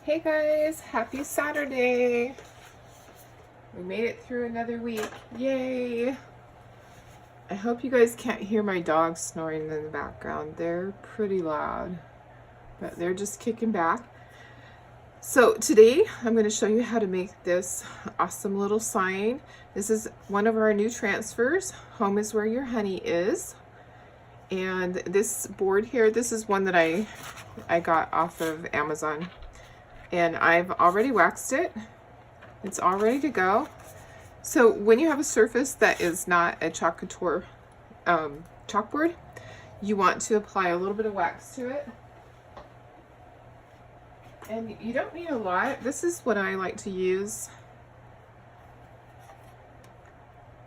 Hey guys, happy Saturday. We made it through another week. Yay. I hope you guys can't hear my dogs snoring in the background. They're pretty loud, but they're just kicking back. So today I'm going to show you how to make this awesome little sign. This is one of our new transfers. Home is where your honey is. And this board here, this is one that I got off of Amazon. And I've already waxed it. It's all ready to go. So when you have a surface that is not a Couture chalkboard, you want to apply a little bit of wax to it. And you don't need a lot. This is what I like to use.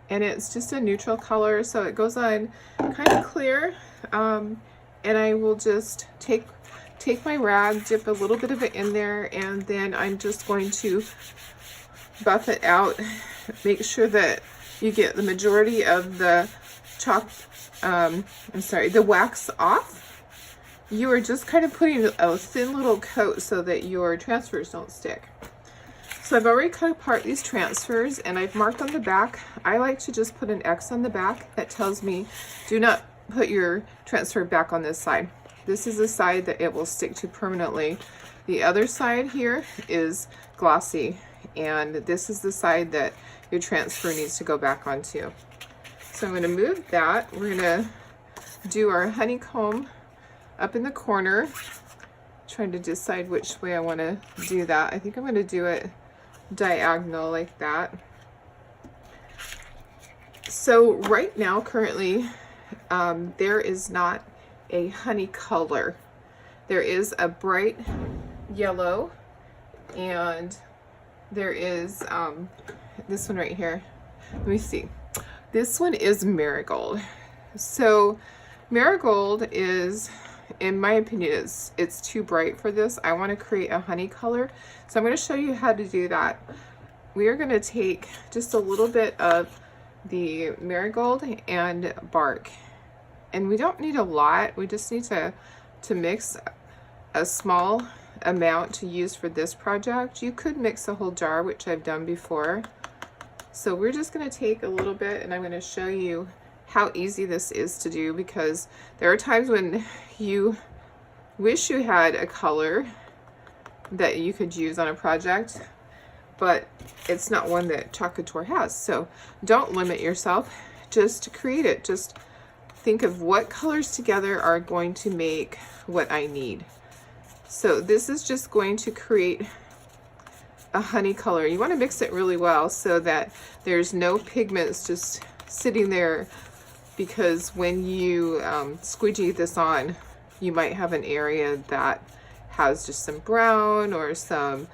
And it's just a neutral color, so it goes on kind of clear. And I will just take my rag, dip a little bit of it in there, and then I'm just going to buff it out. Make sure that you get the majority of the the wax off. You are just kind of putting a thin little coat so that your transfers don't stick. So I've already cut apart these transfers and I've marked on the back. I like to just put an X on the back that tells me do not put your transfer back on this side. This is the side that it will stick to permanently. The other side here is glossy, and this is the side that your transfer needs to go back onto. So I'm going to move that. We're going to do our honeycomb up in the corner. Trying to decide which way I want to do that. I think I'm going to do it diagonal like that. So right now, currently, there is not a honey color. There is a bright yellow, and there is this one right here. Let me see. This one is marigold. So marigold is, in my opinion, it's too bright for this. I want to create a honey color. So I'm going to show you how to do that. We are going to take just a little bit of the marigold and bark. And we don't need a lot. We just need to mix a small amount to use for this project. You could mix a whole jar, which I've done before. So we're just going to take a little bit, and I'm going to show you how easy this is to do, because there are times when you wish you had a color that you could use on a project, but it's not one that Couture has. So don't limit yourself, just create it. Just think of what colors together are going to make what I need. So this is just going to create a honey color. You want to mix it really well so that there's no pigments just sitting there, because when you squeegee this on, you might have an area that has just some brown or some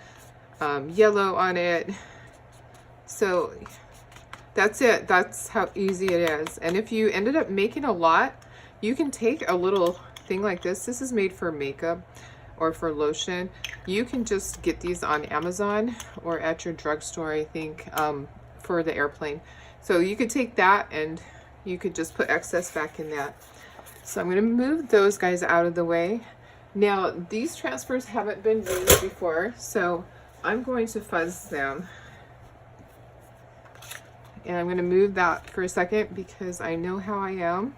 yellow on it. So that's it. That's how easy it is. And if you ended up making a lot, you can take a little thing like this. This is made for makeup or for lotion. You can just get these on Amazon or at your drugstore, I think, for the airplane. So you could take that and you could just put excess back in that. So I'm going to move those guys out of the way. Now, these transfers haven't been used before, so I'm going to fuzz them. And I'm going to move that for a second because I know how I am.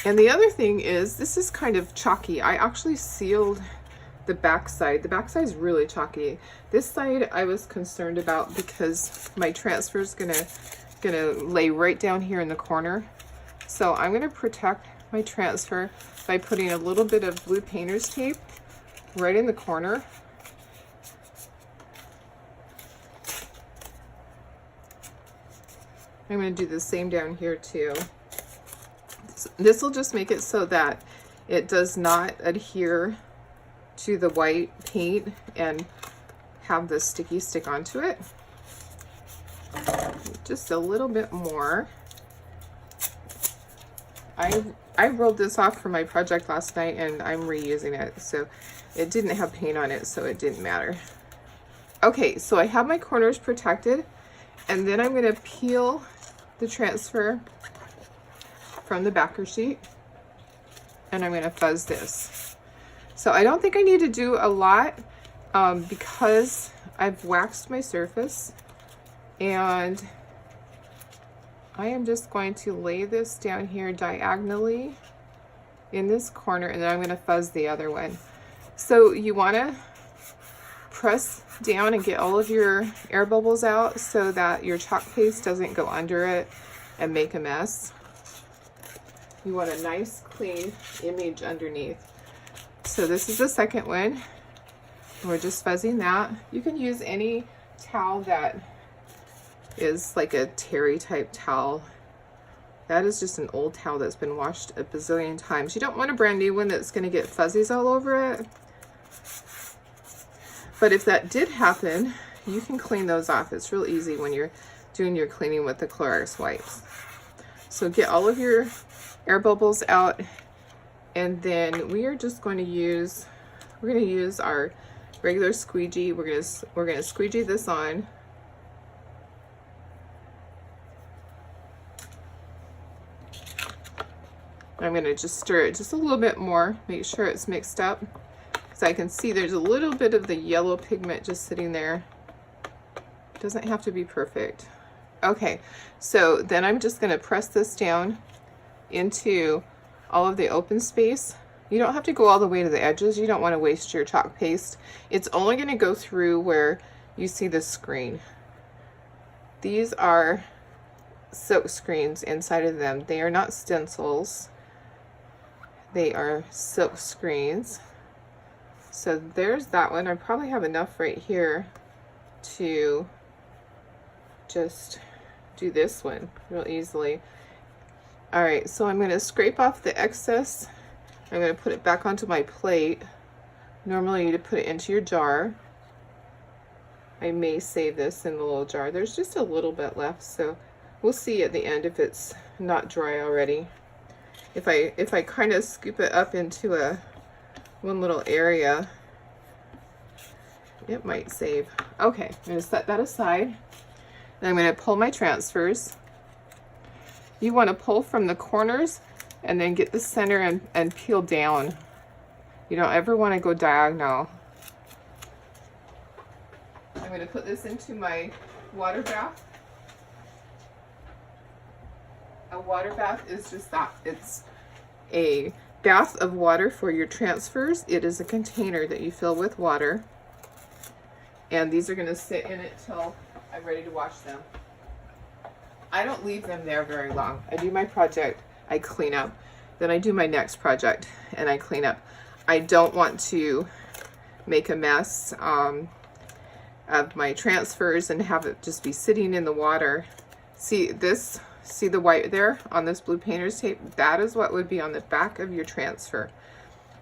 And the other thing is, this is kind of chalky. I actually sealed the back side. The back side is really chalky. This side I was concerned about because my transfer is gonna lay right down here in the corner. So I'm gonna protect my transfer by putting a little bit of blue painter's tape right in the corner. I'm going to do the same down here too. This will just make it so that it does not adhere to the white paint and have the sticky stick onto it. Just a little bit more. I rolled this off for my project last night and I'm reusing it. So it didn't have paint on it, so it didn't matter. Okay, so I have my corners protected, and then I'm going to peel the transfer from the backer sheet, and I'm going to fuzz this. So I don't think I need to do a lot because I've waxed my surface, and I am just going to lay this down here diagonally in this corner, and then I'm going to fuzz the other one. So you want to press down and get all of your air bubbles out so that your chalk paste doesn't go under it and make a mess. You want a nice clean image underneath. So this is the second one. We're just fuzzing that. You can use any towel that is like a terry type towel. That is just an old towel that's been washed a bazillion times. You don't want a brand new one that's going to get fuzzies all over it. But if that did happen, you can clean those off. It's real easy when you're doing your cleaning with the Clorox wipes. So get all of your air bubbles out, and then we are just going to use, we're going to use our regular squeegee. We're going to squeegee this on. I'm going to just stir it just a little bit more, make sure it's mixed up, because I can see there's a little bit of the yellow pigment just sitting there. It doesn't have to be perfect. Okay, so then I'm just going to press this down into all of the open space. You don't have to go all the way to the edges. You don't want to waste your chalk paste. It's only going to go through where you see the screen. These are silk screens inside of them. They are not stencils. They are silk screens. So there's that one. I probably have enough right here to just do this one real easily. All right, so I'm going to scrape off the excess. I'm going to put it back onto my plate. Normally you put it into your jar. I may save this in the little jar. There's just a little bit left, so we'll see at the end if it's not dry already. If I kind of scoop it up into one little area, it might save. Okay, I'm going to set that aside. Then I'm going to pull my transfers. You want to pull from the corners and then get the center and peel down. You don't ever want to go diagonal. I'm going to put this into my water bath. A water bath is just that. It's a bath of water for your transfers. It is a container that you fill with water. And these are going to sit in it till I'm ready to wash them. I don't leave them there very long. I do my project, I clean up. Then I do my next project and I clean up. I don't want to make a mess of my transfers and have it just be sitting in the water. See this? See the white there on this blue painter's tape? That is what would be on the back of your transfer.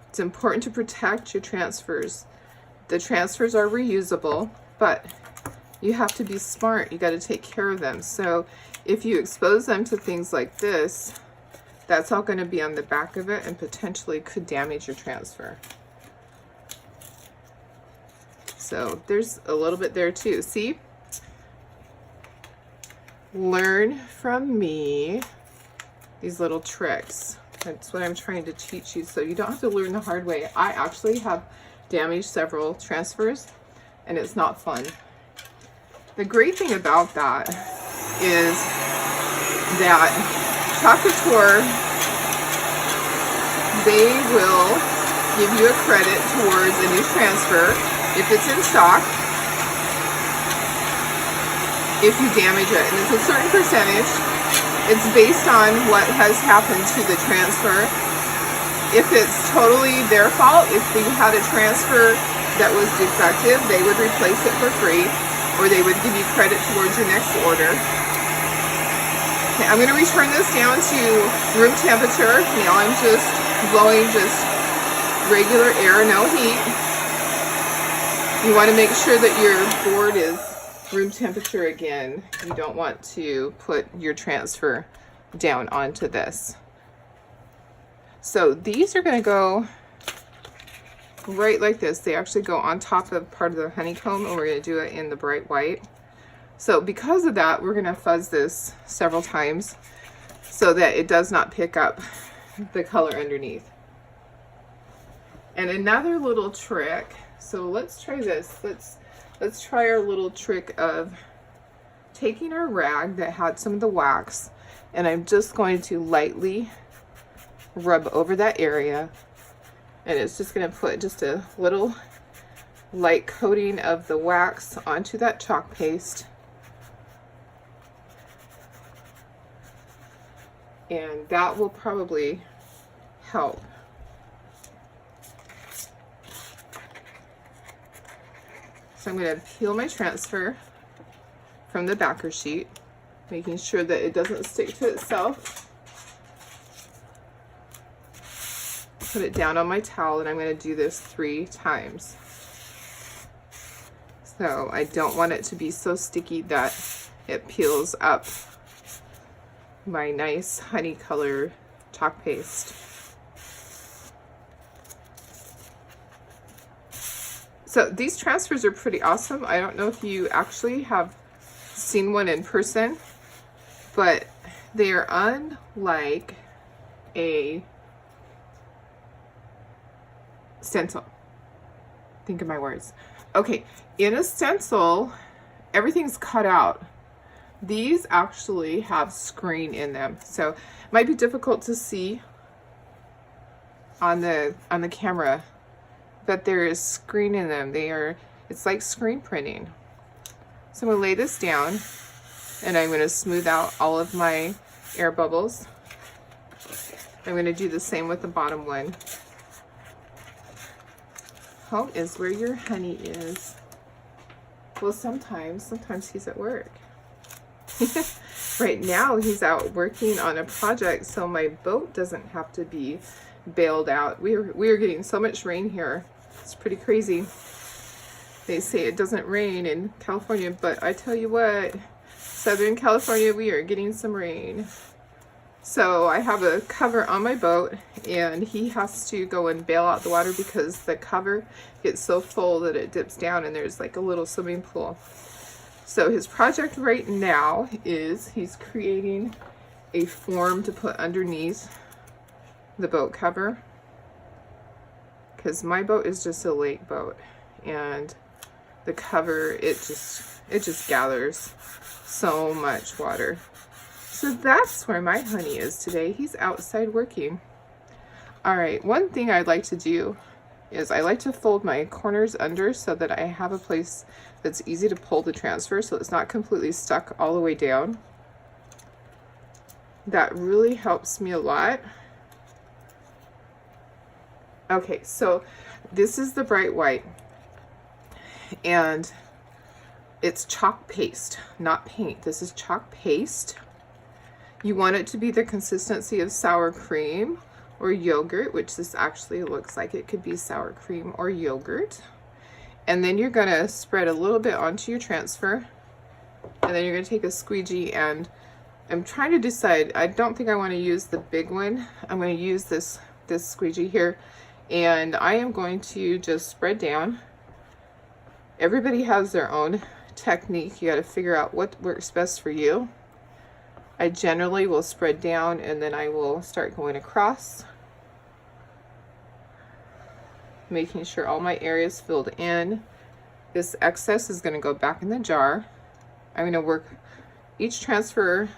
It's important to protect your transfers. The transfers are reusable, but you have to be smart. You got to take care of them. So if you expose them to things like this, that's all going to be on the back of it and potentially could damage your transfer. So there's a little bit there too. See? Learn from me these little tricks. That's what I'm trying to teach you, so you don't have to learn the hard way. I actually have damaged several transfers and it's not fun. The great thing about that is that Couture, they will give you a credit towards a new transfer if it's in stock, if you damage it, and it's a certain percentage. It's based on what has happened to the transfer. If it's totally their fault, if you had a transfer that was defective, they would replace it for free, or they would give you credit towards your next order. Okay, I'm going to return this down to room temperature. Now I'm just blowing just regular air, no heat. You want to make sure that your board is room temperature again. You don't want to put your transfer down onto this. So these are going to go right like this. They actually go on top of part of the honeycomb, and we're going to do it in the bright white. So because of that, we're going to fuzz this several times so that it does not pick up the color underneath. And another little trick, so let's try this. Let's try our little trick of taking our rag that had some of the wax, and I'm just going to lightly rub over that area, and it's just going to put just a little light coating of the wax onto that chalk paste. And that will probably help. So I'm going to peel my transfer from the backer sheet, making sure that it doesn't stick to itself. Put it down on my towel, and I'm going to do this 3 times. So I don't want it to be so sticky that it peels up my nice honey color chalk paste. So these transfers are pretty awesome. I don't know if you actually have seen one in person, but they are unlike a stencil. Think of my words. Okay, in a stencil, everything's cut out. These actually have screen in them, so it might be difficult to see on the camera, but there is screen in them. It's like screen printing. So I'm gonna lay this down, and I'm gonna smooth out all of my air bubbles. I'm gonna do the same with the bottom one. Home is where your honey is. Well, sometimes he's at work. Right now he's out working on a project, so my boat doesn't have to be bailed out. We are getting so much rain here. It's pretty crazy. They say it doesn't rain in California, but I tell you what, Southern California, we are getting some rain. So I have a cover on my boat, and he has to go and bail out the water because the cover gets so full that it dips down, and there's like a little swimming pool. So his project right now is he's creating a form to put underneath the boat cover, because my boat is just a lake boat, and the cover, it just gathers so much water. So that's where my honey is today. He's outside working. All right, one thing I'd like to do is I like to fold my corners under so that I have a place that's easy to pull the transfer so it's not completely stuck all the way down. That really helps me a lot. Okay, so this is the bright white, and it's chalk paste, not paint. This is chalk paste. You want it to be the consistency of sour cream or yogurt, which this actually looks like it could be sour cream or yogurt. And then you're gonna spread a little bit onto your transfer, and then you're gonna take a squeegee, and I'm trying to decide, I don't think I want to use the big one. I'm going to use this squeegee here, and I am going to just spread down. Everybody has their own technique. You got to figure out what works best for you. I generally will spread down, and then I will start going across, making sure all my area is filled in. This excess is going to go back in the jar. I'm going to work each transfer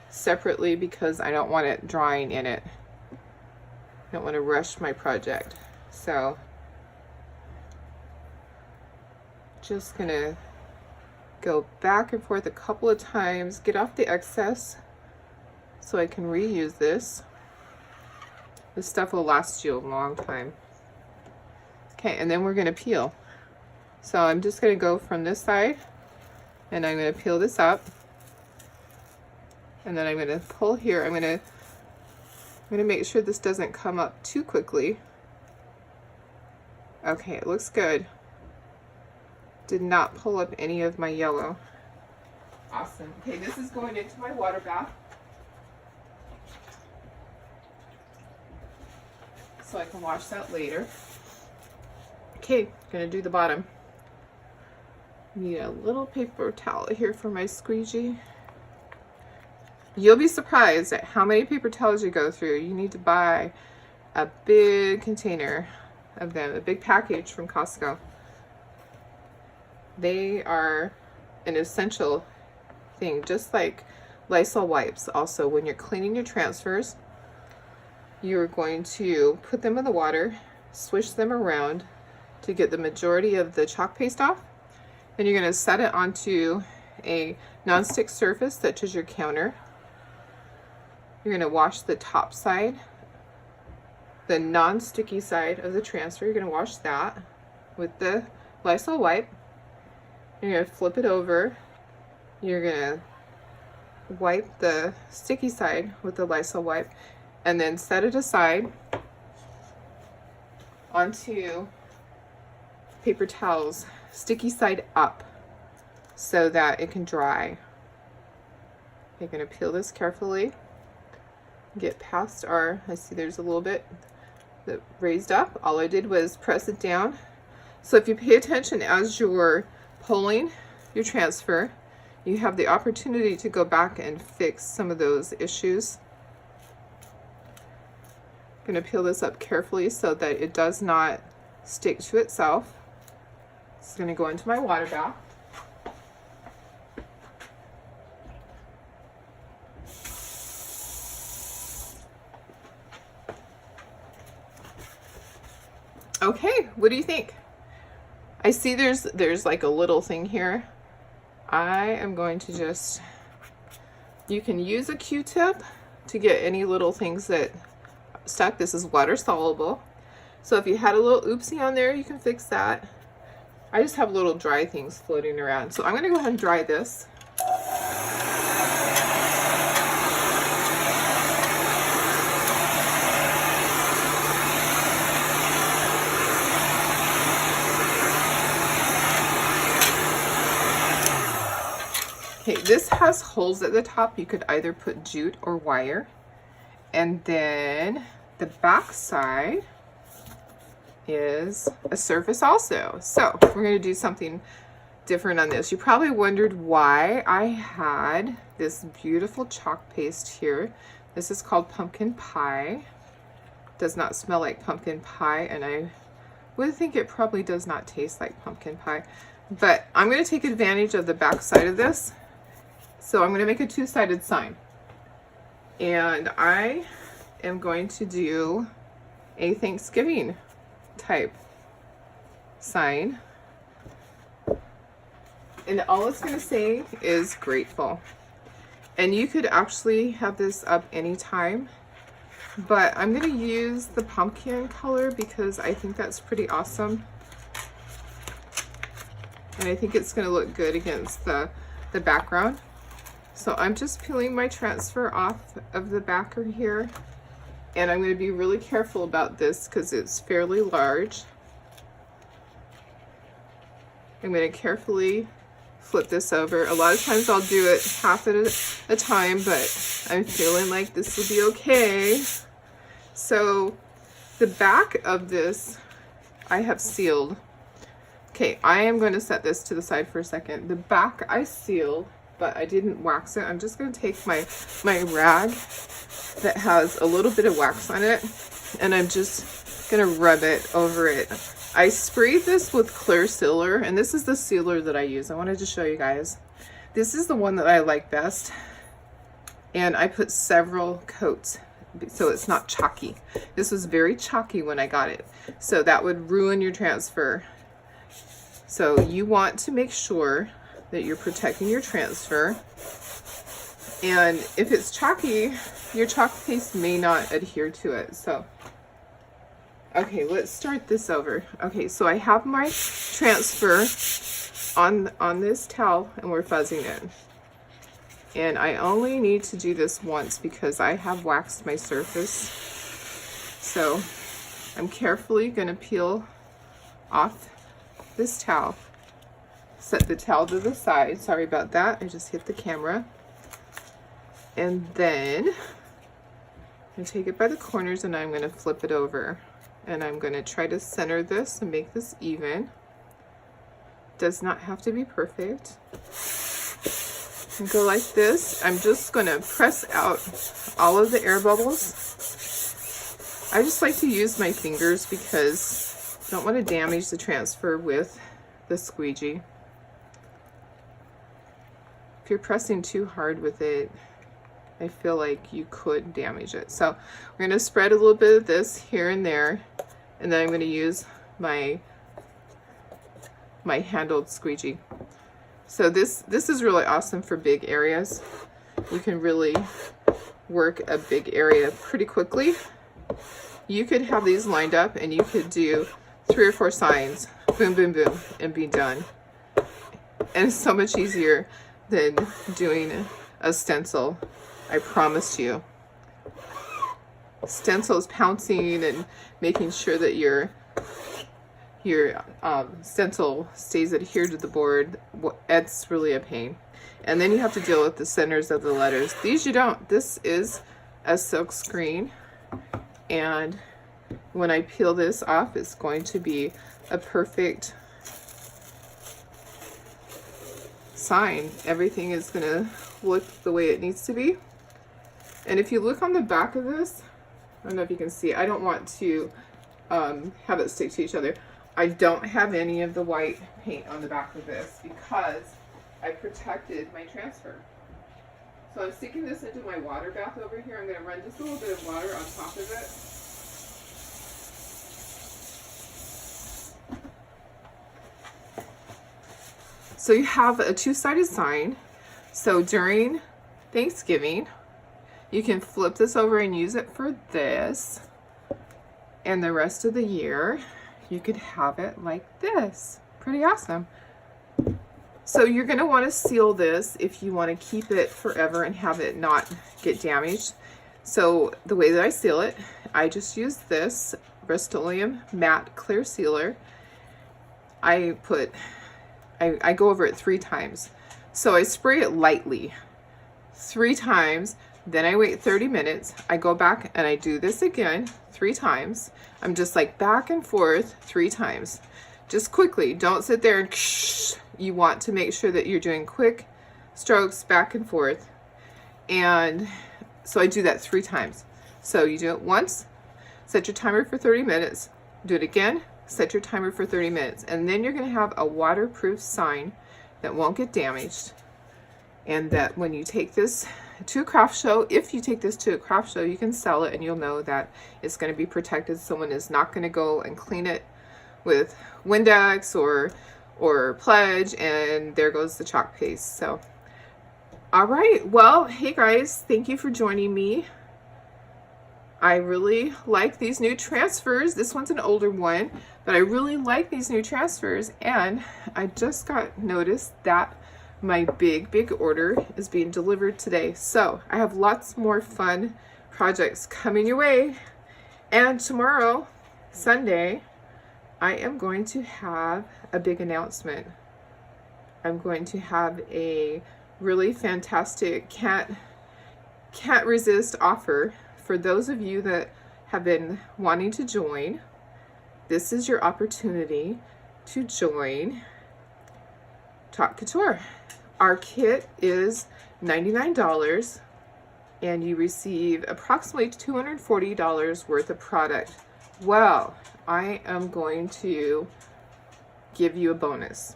separately because I don't want it drying in it. I don't want to rush my project. So just going to go back and forth a couple of times, get off the excess so I can reuse this. This stuff will last you a long time. Okay, and then we're going to peel. So I'm just going to go from this side, and I'm going to peel this up, and then I'm going to pull here. I'm going to make sure this doesn't come up too quickly. Okay, it looks good. Did not pull up any of my yellow. Awesome. Okay, this is going into my water bath, so I can wash that later. Okay, gonna do the bottom. Need a little paper towel here for my squeegee. You'll be surprised at how many paper towels you go through. You need to buy a big container. of them, a big package from Costco. They are an essential thing, just like Lysol wipes. Also, when you're cleaning your transfers, you're going to put them in the water, swish them around to get the majority of the chalk paste off. Then you're going to set it onto a non-stick surface such as your counter. You're going to wash the top side, the non-sticky side of the transfer. You're going to wash that with the Lysol wipe. You're going to flip it over. You're going to wipe the sticky side with the Lysol wipe and then set it aside onto paper towels, sticky side up, so that it can dry. You're going to peel this carefully, get past our, I see there's a little bit that raised up. All I did was press it down. So if you pay attention as you're pulling your transfer, you have the opportunity to go back and fix some of those issues. I'm going to peel this up carefully so that it does not stick to itself. It's going to go into my water bath. Okay, what do you think? I see there's like a little thing here. I am going to just, you can use a Q-tip to get any little things that stuck. This is water soluble. So if you had a little oopsie on there, you can fix that. I just have little dry things floating around. So I'm going to go ahead and dry this. Okay, this has holes at the top. You could either put jute or wire. And then the back side is a surface also. So we're going to do something different on this. You probably wondered why I had this beautiful chalk paste here. This is called pumpkin pie. Does not smell like pumpkin pie, and I would think it probably does not taste like pumpkin pie. But I'm going to take advantage of the back side of this. So I'm going to make a two-sided sign. And I am going to do a Thanksgiving type sign. And all it's going to say is grateful. And you could actually have this up anytime. But I'm going to use the pumpkin color because I think that's pretty awesome. And I think it's going to look good against the background. So I'm just peeling my transfer off of the backer here. And I'm going to be really careful about this because it's fairly large. I'm going to carefully flip this over. A lot of times I'll do it half at a time, but I'm feeling like this will be okay. So the back of this I have sealed. Okay, I am going to set this to the side for a second. The back I sealed, but I didn't wax it. I'm just going to take my rag that has a little bit of wax on it, and I'm just going to rub it over it. I sprayed this with clear sealer, and this is the sealer that I use. I wanted to show you guys. This is the one that I like best, and I put several coats so it's not chalky. This was very chalky when I got it, so that would ruin your transfer. So you want to make sure that you're protecting your transfer. And if it's chalky, your chalk paste may not adhere to it. So, okay, let's start this over. Okay, so I have my transfer on this towel and we're fuzzing it. And I only need to do this once because I have waxed my surface. So I'm carefully going to peel off this towel. Set the towel to the side. Sorry about that. I just hit the camera. And then I'm going to take it by the corners and I'm going to flip it over. And I'm going to try to center this and make this even. Does not have to be perfect. And go like this. I'm just going to press out all of the air bubbles. I just like to use my fingers because Don't want to damage the transfer with the squeegee. If you're pressing too hard with it, I feel like you could damage it. So we're going to spread a little bit of this here and there, and then I'm going to use my handled squeegee. So this is really awesome for big areas. You can really work a big area pretty quickly. You could have these lined up and you could do 3 or 4 signs, boom, boom, boom, and be done. And it's so much easier than doing a stencil, I promise you. Stencil is pouncing and making sure that your stencil stays adhered to the board. It's really a pain. And then you have to deal with the centers of the letters. These you don't. This is a silk screen, and when I peel this off, it's going to be a perfect sign. Everything is going to look the way it needs to be. And if you look on the back of this, I don't know if you can see, I don't want to have it stick to each other. I don't have any of the white paint on the back of this because I protected my transfer. So I'm sticking this into my water bath over here. I'm going to run just a little bit of water on top of it. So you have a 2-sided sign. So during Thanksgiving, you can flip this over and use it for this. And the rest of the year, you could have it like this. Pretty awesome. So you're going to want to seal this if you want to keep it forever and have it not get damaged. So the way that I seal it, I just use this Rust-Oleum matte clear sealer. I go over it 3 times. So I spray it lightly 3 times, then I wait 30 minutes. I go back and I do this again 3 times. I'm just like back and forth 3 times. Just quickly, don't sit there and you want to make sure that you're doing quick strokes back and forth. And so I do that 3 times. So you do it once, set your timer for 30 minutes, do it again, set your timer for 30 minutes, and then you're going to have a waterproof sign that won't get damaged. And that when you take this to a craft show, if you take this to a craft show, you can sell it and you'll know that it's going to be protected. Someone is not going to go and clean it with Windex or Pledge, and there goes the chalk paste. So, all right. Well, hey guys, thank you for joining me. I really like these new transfers. This one's an older one, but I really like these new transfers. And I just got noticed that my big order is being delivered today. So I have lots more fun projects coming your way. And tomorrow, Sunday, I am going to have a big announcement. I'm going to have a really fantastic can't resist offer for those of you that have been wanting to join. This is your opportunity to join Couture. Our kit is $99 and you receive approximately $240 worth of product. Well, I am going to give you a bonus.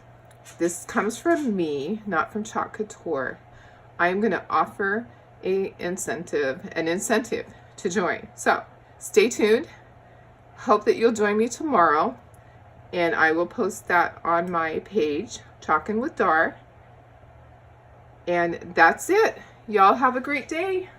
This comes from me, not from Couture. I am going to offer an incentive to join. So stay tuned. Hope that you'll join me tomorrow, and I will post that on my page, Chalkin With Dar. And that's it. Y'all have a great day.